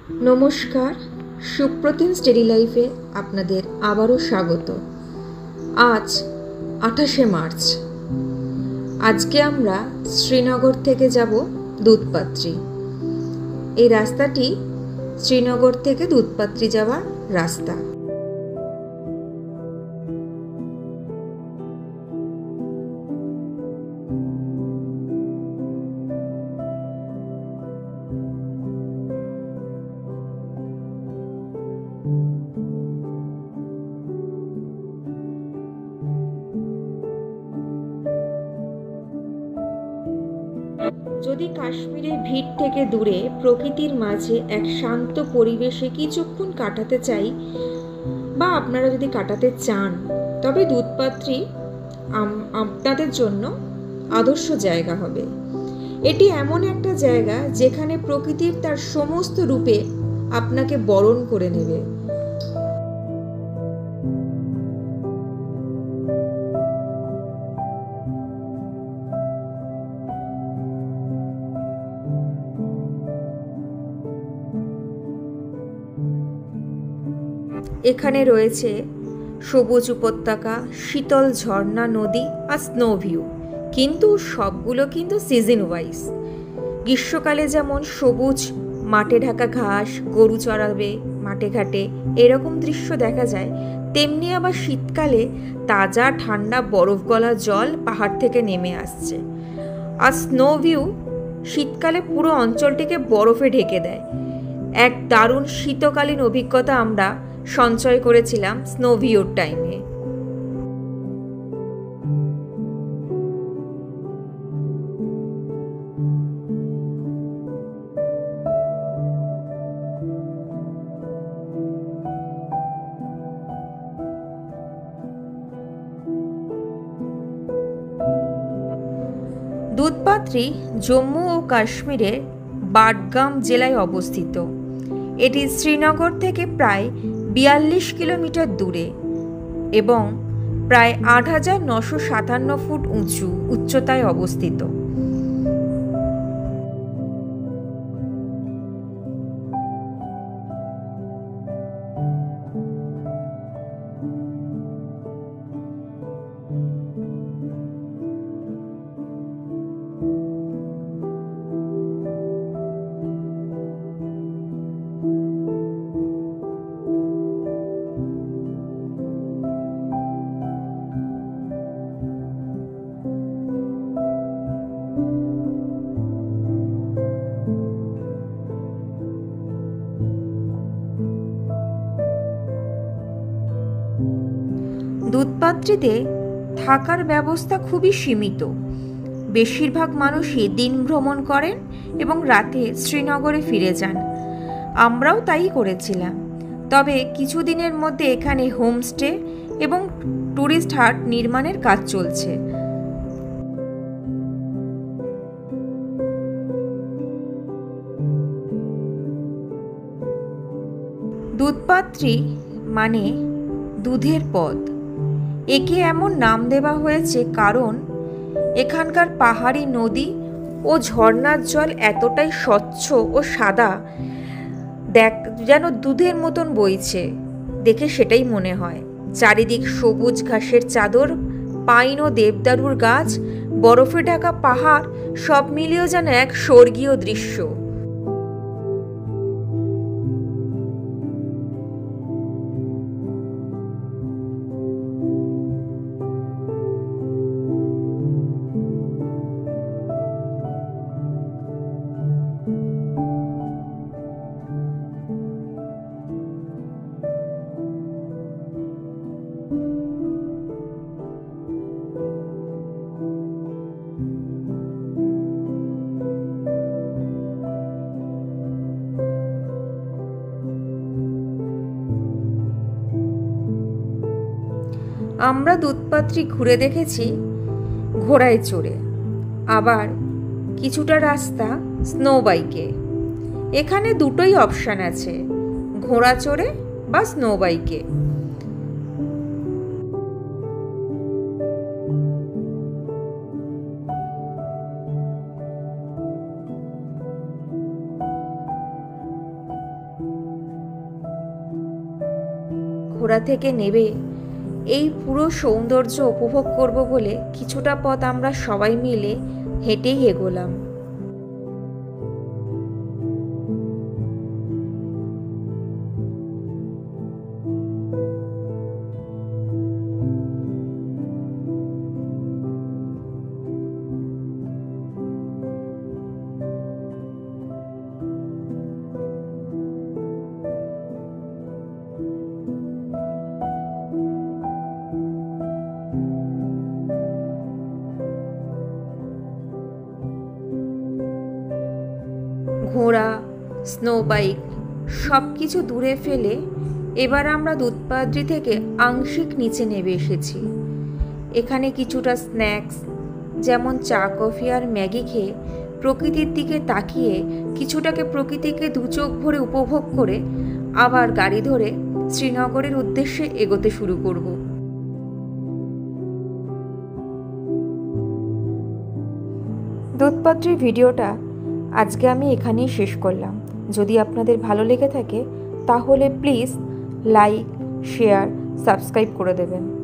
নমস্কার, সুপ্রতিম স্টেডি লাইফে আপনাদের আবারও স্বাগত। আজ 28শে মার্চ। আজকে আমরা শ্রীনগর থেকে যাব দুধপাত্রি। এই রাস্তাটি শ্রীনগর থেকে দুধপাত্রি যাওয়ার রাস্তা। যদি কাশ্মীরের ভিড় থেকে দূরে প্রকৃতির মাঝে এক শান্ত পরিবেশে কিছুক্ষণ কাটাতে চাই বা আপনারা যদি কাটাতে চান, তবে দুধপাত্রি আপনাদের জন্য আদর্শ জায়গা হবে। এটি এমন একটা জায়গা যেখানে প্রকৃতির তার সমস্ত রূপে আপনাকে বরণ করে নেবে। এখানে রয়েছে সবুজ উপত্যকা, শীতল ঝর্ণা, নদী আর স্নো ভিউ, কিন্তু সবগুলো কিন্তু সিজন ওয়াইজ। গ্রীষ্মকালে যেমন সবুজ মাঠে ঢাকা ঘাস, গরু চড়াবে মাঠে ঘাটে, এরকম দৃশ্য দেখা যায়, তেমনি আবার শীতকালে তাজা ঠান্ডা বরফ গলা জল পাহাড় থেকে নেমে আসছে। আর স্নো ভিউ শীতকালে পুরো অঞ্চলটিকে বরফে ঢেকে দেয়। এক দারুণ শীতকালীন অভিজ্ঞতা আমরা সঞ্চয় করেছিলাম স্নো ভিউর টাইমে। দুধপাত্রি জম্মু ও কাশ্মীরের বাডগাম জেলায় অবস্থিত। এটি শ্রীনগর থেকে প্রায় 42 কিলোমিটার দূরে এবং প্রায় 8,957 ফুট উচ্চতায় অবস্থিত। দুধপাত্রিতে থাকার ব্যবস্থা খুবই সীমিত। বেশিরভাগ মানুষই দিন ভ্রমণ করেন এবং রাতে শ্রীনগরে ফিরে যান। আমরাও তাই করেছিলাম। তবে কিছুদিনের মধ্যে এখানে হোমস্টে এবং ট্যুরিস্ট হাট নির্মাণের কাজ চলছে। দুধপাত্রি মানে দুধের পথ। একে এমন নাম দেওয়া হয়েছে কারণ এখানকার পাহাড়ি নদী ও ঝর্ণার জল এতটাই স্বচ্ছ ও সাদা, যেন দুধের মতন বইছে। দেখে সেটাই মনে হয়। চারিদিক সবুজ ঘাসের চাদর, পাইন ও দেবদারুর গাছ, বরফে ঢাকা পাহাড়, সব মিলিয়েও যেন এক স্বর্গীয় দৃশ্য। আমরা দুধপাত্রি ঘুরে দেখেছি ঘোড়ায় চড়ে, আবার কিছুটা রাস্তা স্নো বাইকে। এখানে দুটোই অপশান আছে, ঘোড়া চড়ে বা স্নো বাইকে। ঘোড়া থেকে নেবে এই পুরো সৌন্দর্য উপভোগ করব বলে কিছুটা পথ আমরা সবাই মিলে হেঁটেই এগোলাম। ঘোড়া, স্নো বাইক সব কিছু দূরে ফেলে এবার আমরা দুধপাদ্রি থেকে আংশিক নিচে নেমে এসেছি। এখানে কিছুটা স্ন্যাক্স যেমন চা কফি আর ম্যাগি খেয়ে প্রকৃতির দিকে তাকিয়ে কিছুটাকে প্রকৃতিকে দু চোখ ভরে উপভোগ করে আবার গাড়ি ধরে শ্রীনগরের উদ্দেশ্যে এগোতে শুরু করব। দুধপাদ্রির ভিডিওটা আজকে আমি এখানেই শেষ করলাম। যদি আপনাদের ভালো লেগে থাকে তাহলে প্লিজ লাইক, শেয়ার, সাবস্ক্রাইব করে দেবেন।